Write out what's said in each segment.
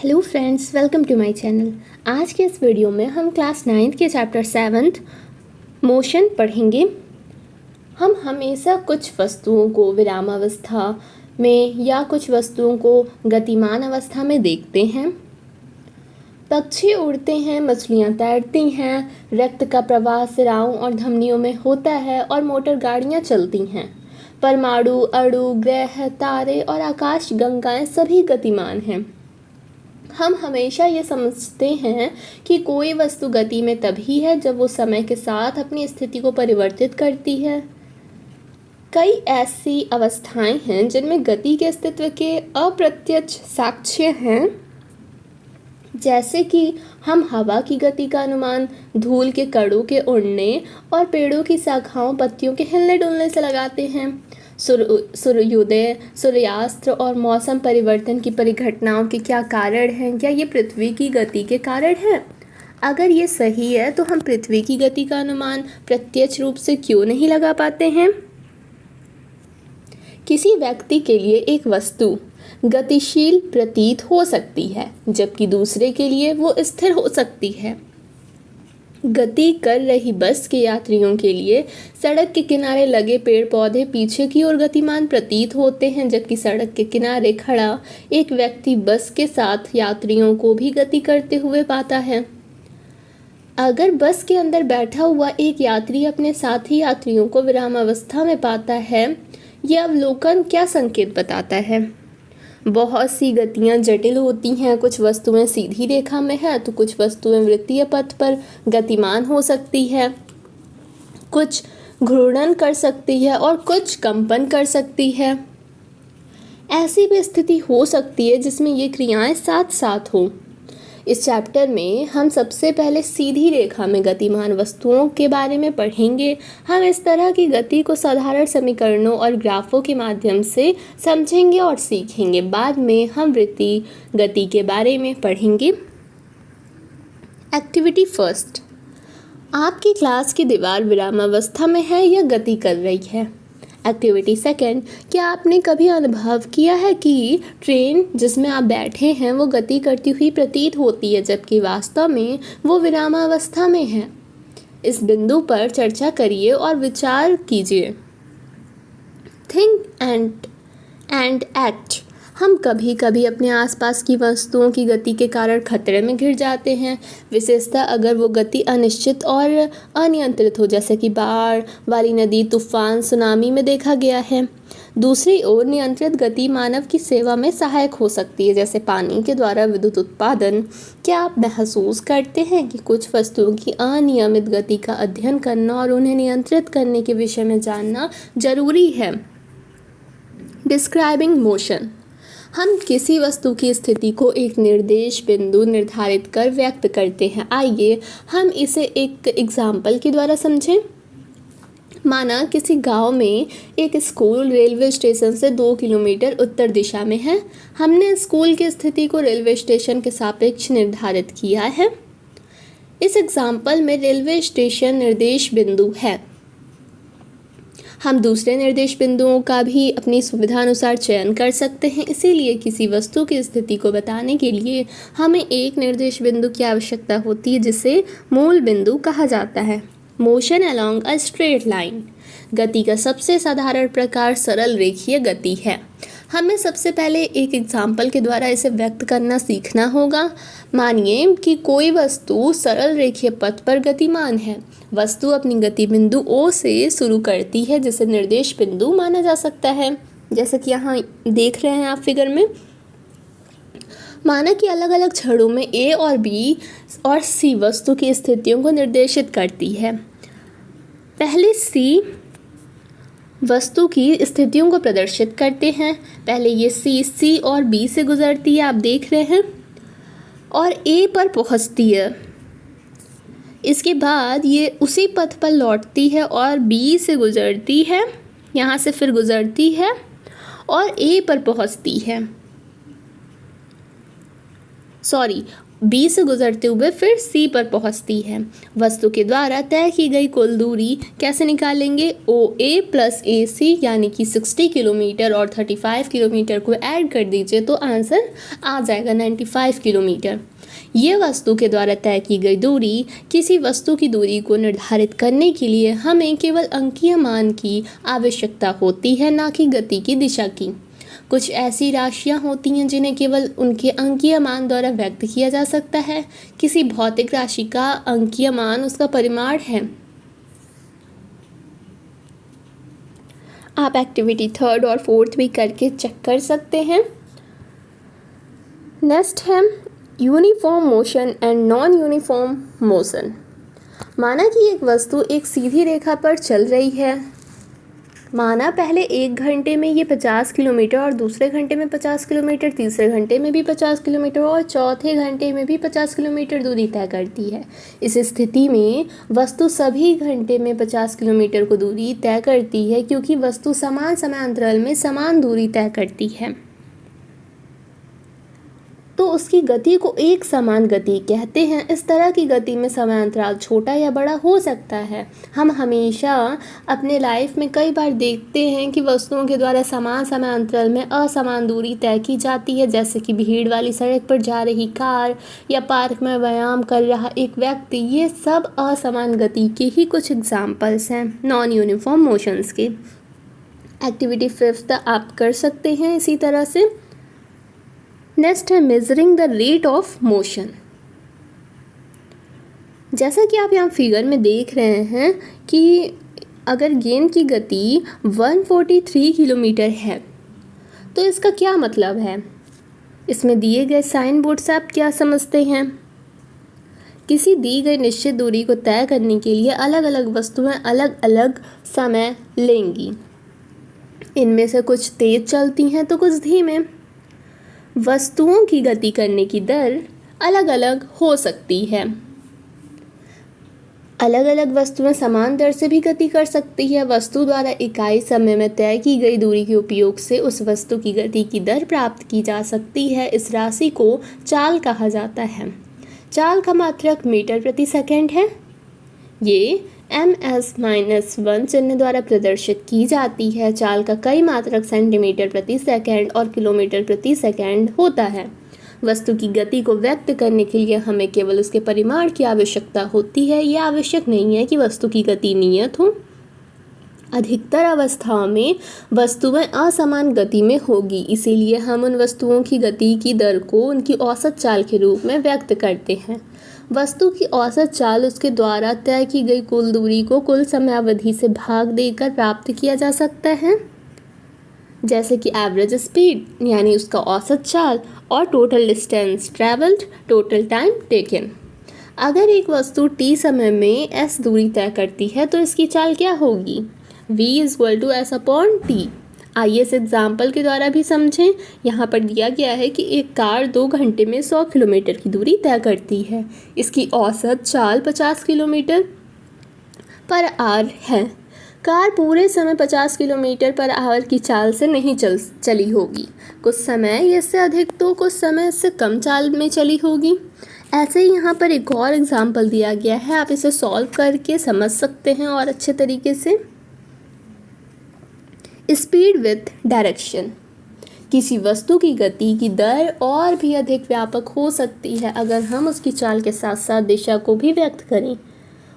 Hello friends, welcome to my channel. आज के इस वीडियो में हम क्लास 9th के चैप्टर 7th मोशन पढ़ेंगे। हम हमेशा कुछ वस्तुओं को विरामावस्था में या कुछ वस्तुओं को गतिमान अवस्था में देखते हैं। पक्षी उड़ते हैं, मछलियाँ तैरती हैं, रक्त का प्रवाह सिराओं और धमनियों में होता है और मोटर गाड़ियाँ चलती हैं। परमाणु, अणु, ग्रह, तारे और आकाश गंगाएं सभी गतिमान हैं। हम हमेशा ये समझते हैं कि कोई वस्तु गति में तभी है जब वो समय के साथ अपनी स्थिति को परिवर्तित करती है। कई ऐसी अवस्थाएं हैं जिनमें गति के अस्तित्व के अप्रत्यक्ष साक्ष्य हैं, जैसे कि हम हवा की गति का अनुमान धूल के कणों के उड़ने और पेड़ों की शाखाओं पत्तियों के हिलने डुलने से लगाते हैं। सूर्योदय, सूर्यास्त और मौसम परिवर्तन की परिघटनाओं के क्या कारण हैं? क्या ये पृथ्वी की गति के कारण हैं? अगर ये सही है तो हम पृथ्वी की गति का अनुमान प्रत्यक्ष रूप से क्यों नहीं लगा पाते हैं? किसी व्यक्ति के लिए एक वस्तु गतिशील प्रतीत हो सकती है, जबकि दूसरे के लिए वो स्थिर हो सकती है। गति कर रही बस के यात्रियों के लिए सड़क के किनारे लगे पेड़ पौधे पीछे की ओर गतिमान प्रतीत होते हैं, जबकि सड़क के किनारे खड़ा एक व्यक्ति बस के साथ यात्रियों को भी गति करते हुए पाता है। अगर बस के अंदर बैठा हुआ एक यात्री अपने साथी यात्रियों को विरामावस्था में पाता है, यह अवलोकन क्या संकेत बताता है? बहुत सी गतियाँ जटिल होती हैं। कुछ वस्तुएं सीधी रेखा में है तो कुछ वस्तुएं वृत्तीय पथ पर गतिमान हो सकती है। कुछ घूर्णन कर सकती है और कुछ कंपन कर सकती है। ऐसी भी स्थिति हो सकती है जिसमें ये क्रियाएं साथ साथ हों। इस चैप्टर में हम सबसे पहले सीधी रेखा में गतिमान वस्तुओं के बारे में पढ़ेंगे। हम इस तरह की गति को साधारण समीकरणों और ग्राफों के माध्यम से समझेंगे और सीखेंगे। बाद में हम वृत्तीय गति के बारे में पढ़ेंगे। एक्टिविटी फर्स्ट, आपकी क्लास की दीवार विरामावस्था में है या गति कर रही है? एक्टिविटी सेकंड, क्या आपने कभी अनुभव किया है कि ट्रेन जिसमें आप बैठे हैं वो गति करती हुई प्रतीत होती है, जबकि वास्तव में वो विरामावस्था में है? इस बिंदु पर चर्चा करिए और विचार कीजिए। Think and act. हम कभी कभी अपने आसपास की वस्तुओं की गति के कारण खतरे में घिर जाते हैं, विशेषतः अगर वो गति अनिश्चित और अनियंत्रित हो, जैसे कि बाढ़ वाली नदी, तूफान, सुनामी में देखा गया है। दूसरी ओर नियंत्रित गति मानव की सेवा में सहायक हो सकती है, जैसे पानी के द्वारा विद्युत उत्पादन। क्या आप महसूस करते हैं कि कुछ वस्तुओं की अनियमित गति का अध्ययन करना और उन्हें नियंत्रित करने के विषय में जानना जरूरी है? Describing motion. हम किसी वस्तु की स्थिति को एक निर्देश बिंदु निर्धारित कर व्यक्त करते हैं। आइए हम इसे एक एग्जाम्पल के द्वारा समझें। माना किसी गांव में एक स्कूल रेलवे स्टेशन से 2 किलोमीटर उत्तर दिशा में है। हमने स्कूल की स्थिति को रेलवे स्टेशन के सापेक्ष निर्धारित किया है। इस एग्जाम्पल में रेलवे स्टेशन निर्देश बिंदु है। हम दूसरे निर्देश बिंदुओं का भी अपनी सुविधा अनुसार चयन कर सकते हैं। इसीलिए किसी वस्तु की स्थिति को बताने के लिए हमें एक निर्देश बिंदु की आवश्यकता होती है, जिसे मूल बिंदु कहा जाता है। Motion along a straight line. गति का सबसे साधारण प्रकार सरल रेखीय गति है। हमें सबसे पहले एक एग्जाम्पल के द्वारा इसे व्यक्त करना सीखना होगा। मानिए कि कोई वस्तु सरल रेखीय पथ पर गतिमान है। वस्तु अपनी गति बिंदु O से शुरू करती है, जिसे निर्देश बिंदु माना जा सकता है, जैसे कि यहाँ देख रहे हैं आप फिगर में। माना कि अलग अलग क्षणों में A और B और C वस्तु की स्थितियों को निर्देशित करती है। पहले C वस्तु की स्थितियों को प्रदर्शित करते हैं। पहले ये C और B से गुजरती है, आप देख रहे हैं, और A पर पहुंचती है। इसके बाद ये उसी पथ पर लौटती है और B से गुजरती है, यहाँ से फिर गुजरती है और A पर पहुंचती है। बी से गुजरते हुए फिर सी पर पहुंचती है। वस्तु के द्वारा तय की गई कुल दूरी कैसे निकालेंगे? OA प्लस AC यानी कि 60 किलोमीटर और 35 किलोमीटर को ऐड कर दीजिए तो आंसर आ जाएगा 95 किलोमीटर। ये वस्तु के द्वारा तय की गई दूरी। किसी वस्तु की दूरी को निर्धारित करने के लिए हमें केवल अंकीय मान की आवश्यकता होती है, ना कि गति की दिशा की। कुछ ऐसी राशियां होती हैं जिन्हें केवल उनके अंकीय मान द्वारा व्यक्त किया जा सकता है। किसी भौतिक राशि का अंकीय मान उसका परिमाण है। आप एक्टिविटी 3 और 4 भी करके चेक कर सकते हैं। नेक्स्ट है uniform motion and non uniform motion. माना कि एक वस्तु एक सीधी रेखा पर चल रही है। माना पहले 1 घंटे में ये 50 किलोमीटर और दूसरे घंटे में 50 किलोमीटर, तीसरे घंटे में भी 50 किलोमीटर और चौथे घंटे में भी 50 किलोमीटर दूरी तय करती है। इस स्थिति में वस्तु सभी घंटे में 50 किलोमीटर को दूरी तय करती है, क्योंकि वस्तु समान समय अंतराल में समान दूरी तय करती है, तो उसकी गति को एक समान गति कहते हैं। इस तरह की गति में समय अंतराल छोटा या बड़ा हो सकता है। हम हमेशा अपने लाइफ में कई बार देखते हैं कि वस्तुओं के द्वारा समान समय अंतराल में असमान दूरी तय की जाती है, जैसे कि भीड़ वाली सड़क पर जा रही कार या पार्क में व्यायाम कर रहा एक व्यक्ति। ये सब असमान गति के ही कुछ एग्जाम्पल्स हैं नॉन यूनिफॉर्म मोशंस के। एक्टिविटी 5 आप कर सकते हैं इसी तरह से। नेक्स्ट है measuring the rate of motion. जैसा कि आप यहाँ फिगर में देख रहे हैं कि अगर गेंद की गति 143 किलोमीटर है तो इसका क्या मतलब है? इसमें दिए गए साइन बोर्ड से आप क्या समझते हैं? किसी दी गई निश्चित दूरी को तय करने के लिए अलग अलग वस्तुएं अलग अलग समय लेंगी। इनमें से कुछ तेज चलती हैं तो कुछ धीमे। वस्तुओं की गति करने की दर अलग अलग हो सकती है। अलग अलग वस्तुएं समान दर से भी गति कर सकती है। वस्तु द्वारा इकाई समय में तय की गई दूरी के उपयोग से उस वस्तु की गति की दर प्राप्त की जा सकती है। इस राशि को चाल कहा जाता है। चाल का मात्रक मीटर प्रति सेकंड है। ये ms-1 चिन्ह द्वारा प्रदर्शित की जाती है। चाल का कई मात्रक सेंटीमीटर प्रति सेकंड और किलोमीटर प्रति सेकंड होता है। वस्तु की गति को व्यक्त करने के लिए हमें केवल उसके परिमाण की आवश्यकता होती है। यह आवश्यक नहीं है कि वस्तु की गति नियत हो। अधिकतर अवस्थाओं में वस्तुएं असमान गति में होगी, इसीलिए हम उन वस्तुओं की गति की दर को उनकी औसत चाल के रूप में व्यक्त करते हैं। वस्तु की औसत चाल उसके द्वारा तय की गई कुल दूरी को कुल समयावधि से भाग देकर प्राप्त किया जा सकता है, जैसे कि एवरेज स्पीड यानी उसका औसत चाल और total distance travelled, total time taken. अगर एक वस्तु t समय में s दूरी तय करती है तो इसकी चाल क्या होगी? v = s/t। आइए इस एग्जाम्पल के द्वारा भी समझें। यहाँ पर दिया गया है कि एक कार 2 घंटे में 100 किलोमीटर की दूरी तय करती है। इसकी औसत चाल 50 किलोमीटर पर आवर है। कार पूरे समय 50 किलोमीटर पर आवर की चाल से नहीं चली होगी। कुछ समय इससे अधिक तो कुछ समय इससे कम चाल में चली होगी। ऐसे ही यहाँ पर एक और एग्जाम्पल दिया गया है, आप इसे सॉल्व करके समझ सकते हैं और अच्छे तरीके से। Speed with direction. किसी वस्तु की गति की दर और भी अधिक व्यापक हो सकती है अगर हम उसकी चाल के साथ साथ दिशा को भी व्यक्त करें।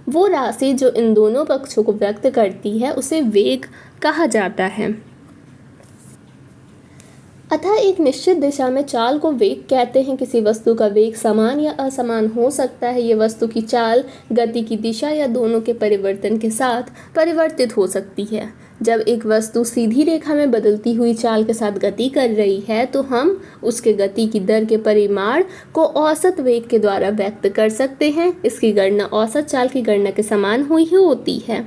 वो राशि जो इन दोनों पक्षों को व्यक्त करती है उसे वेग कहा जाता है। अतः एक निश्चित दिशा में चाल को वेग कहते हैं। किसी वस्तु का वेग समान या असमान हो सकता है। ये वस्तु की चाल गति की दिशा या दोनों के परिवर्तन के साथ परिवर्तित हो सकती है। जब एक वस्तु सीधी रेखा में बदलती हुई चाल के साथ गति कर रही है तो हम उसके गति की दर के परिमाण को औसत वेग के द्वारा व्यक्त कर सकते हैं। इसकी गणना औसत चाल की गणना के समान हुई होती है।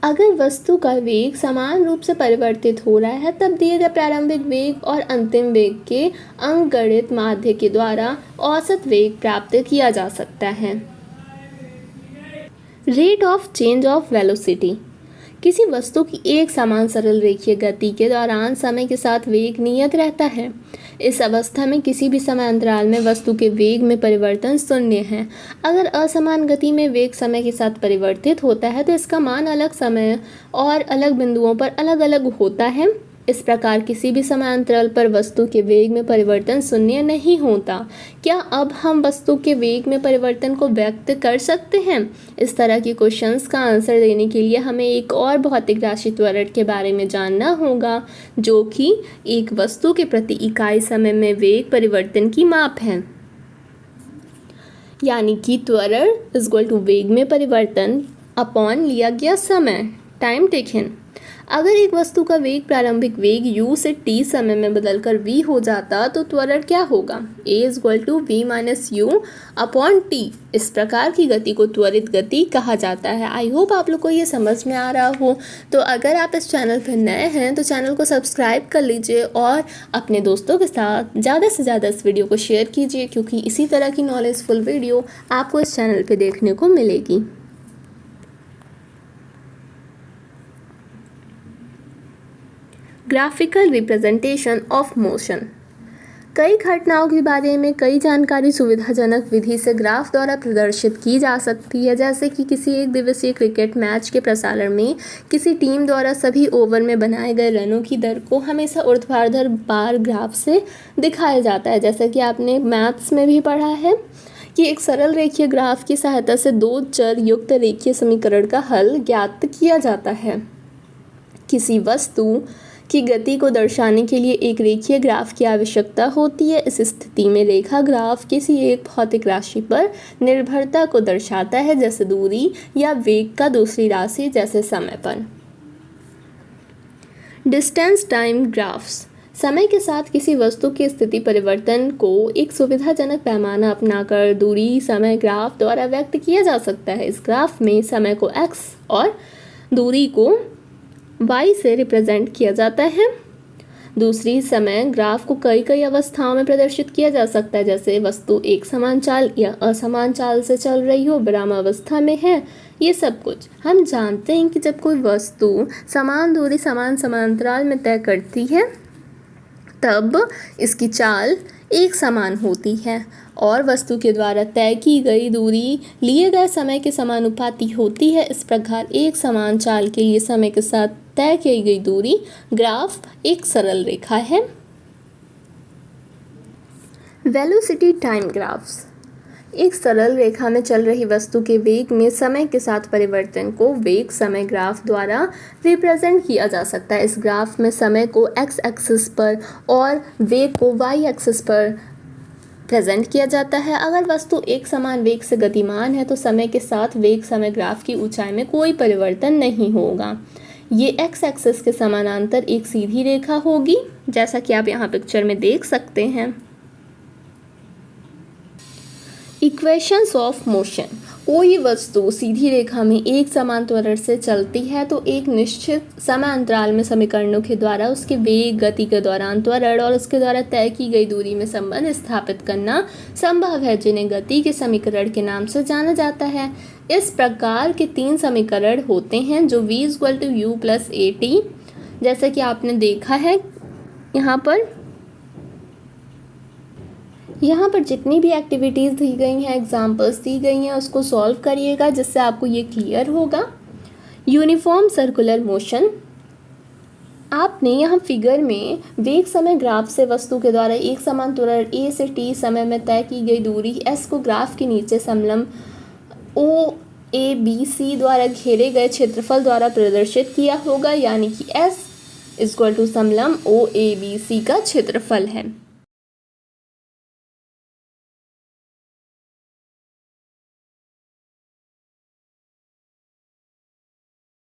अगर वस्तु का वेग समान रूप से परिवर्तित हो रहा है तब दिए गए प्रारंभिक वेग और अंतिम वेग के अंकगणित माध्य के द्वारा औसत वेग प्राप्त किया जा सकता है। Rate of change of velocity. किसी वस्तु की एक समान सरल रेखीय गति के दौरान समय के साथ वेग नियत रहता है। इस अवस्था में किसी भी समय अंतराल में वस्तु के वेग में परिवर्तन शून्य है। अगर असमान गति में वेग समय के साथ परिवर्तित होता है तो इसका मान अलग समय और अलग बिंदुओं पर अलग अलग होता है। इस प्रकार किसी भी समय अंतराल पर वस्तु के वेग में परिवर्तन शून्य नहीं होता। क्या अब हम वस्तु के वेग में परिवर्तन को व्यक्त कर सकते हैं? इस तरह के क्वेश्चंस का आंसर देने के लिए हमें एक और भौतिक राशि त्वरण के बारे में जानना होगा, जो कि एक वस्तु के प्रति इकाई समय में वेग परिवर्तन की माप है। यानी कि त्वरण इज इक्वल टू वेग में परिवर्तन अपॉन लिया गया समय, टाइम टेकन। अगर एक वस्तु का वेग प्रारंभिक वेग u से t समय में बदलकर v हो जाता तो त्वरण क्या होगा? a is equal to v minus u upon t। इस प्रकार की गति को त्वरित गति कहा जाता है। आई होप आप लोग को ये समझ में आ रहा हो। तो अगर आप इस चैनल पर नए हैं तो चैनल को सब्सक्राइब कर लीजिए और अपने दोस्तों के साथ ज़्यादा से ज़्यादा इस वीडियो को शेयर कीजिए, क्योंकि इसी तरह की नॉलेजफुल वीडियो आपको इस चैनल पर देखने को मिलेगी। Graphical representation of motion. कई घटनाओं के बारे में कई जानकारी सुविधाजनक विधि से ग्राफ द्वारा प्रदर्शित की जा सकती है, जैसे कि किसी एक दिवसीय क्रिकेट मैच के प्रसारण में किसी टीम द्वारा सभी ओवर में बनाए गए रनों की दर को हमेशा ऊर्ध्वाधर बार ग्राफ से दिखाया जाता है। जैसे कि आपने मैथ्स में भी पढ़ा है कि एक सरल रेखीय ग्राफ की सहायता से दो चर युक्त रेखीय समीकरण का हल ज्ञात किया जाता है। किसी वस्तु की गति को दर्शाने के लिए एक रेखीय ग्राफ की आवश्यकता होती है। इस स्थिति में रेखा ग्राफ किसी एक भौतिक राशि पर निर्भरता को दर्शाता है, जैसे दूरी, या वेग का दूसरी राशि जैसे समय पर। डिस्टेंस टाइम ग्राफ्स समय के साथ किसी वस्तु की स्थिति परिवर्तन को एक सुविधाजनक पैमाना अपनाकर दूरी समय ग्राफ द्वारा व्यक्त किया जा सकता है। इस ग्राफ में समय को x और दूरी को y से रिप्रेजेंट किया जाता है। दूसरी समय ग्राफ को कई अवस्थाओं में प्रदर्शित किया जा सकता है, जैसे वस्तु एक समान चाल या असमान चाल से चल रही हो, विराम अवस्था में है। ये सब कुछ हम जानते हैं कि जब कोई वस्तु समान दूरी समान समांतराल में तय करती है तब इसकी चाल एक समान होती है और वस्तु के द्वारा तय की गई दूरी लिए गए समय के समानुपाती होती है। इस प्रकार एक समान चाल के लिए समय के साथ तय की गई दूरी ग्राफ एक सरल रेखा है। वेलोसिटी टाइम ग्राफ्स एक सरल रेखा में चल रही वस्तु के वेग में समय के साथ परिवर्तन को वेग समय ग्राफ द्वारा रिप्रेजेंट किया जा सकता है। इस ग्राफ में समय को x एक्सिस पर और वेग को y एक्सिस पर प्रेजेंट किया जाता है। अगर वस्तु एक समान वेग से गतिमान है तो समय के साथ वेग समय ग्राफ की ऊंचाई में कोई परिवर्तन नहीं होगा। ये x एक्सिस के समानांतर एक सीधी रेखा होगी, जैसा कि आप यहाँ पिक्चर में देख सकते हैं। Equations of motion. कोई वस्तु सीधी रेखा में एक समान त्वरण से चलती है तो एक निश्चित समय अंतराल में समीकरणों के द्वारा उसके वेग, गति के दौरान त्वरण और उसके द्वारा तय की गई दूरी में संबंध स्थापित करना संभव है, जिन्हें गति के समीकरण के नाम से जाना जाता है। इस प्रकार के तीन समीकरण होते हैं जो v equal to u plus a t, जैसे कि आपने देखा है यहाँ पर जितनी भी एक्टिविटीज़ दी गई हैं, एग्जाम्पल्स दी गई हैं, उसको सॉल्व करिएगा जिससे आपको ये क्लियर होगा। Uniform circular motion. आपने यहाँ फिगर में वेग समय ग्राफ से वस्तु के द्वारा एक समान त्वरण a से t समय में तय की गई दूरी s को ग्राफ के नीचे समलंब OABC द्वारा घेरे गए क्षेत्रफल द्वारा प्रदर्शित किया होगा, यानी कि s इक्वल टू समलंब OABC का क्षेत्रफल है।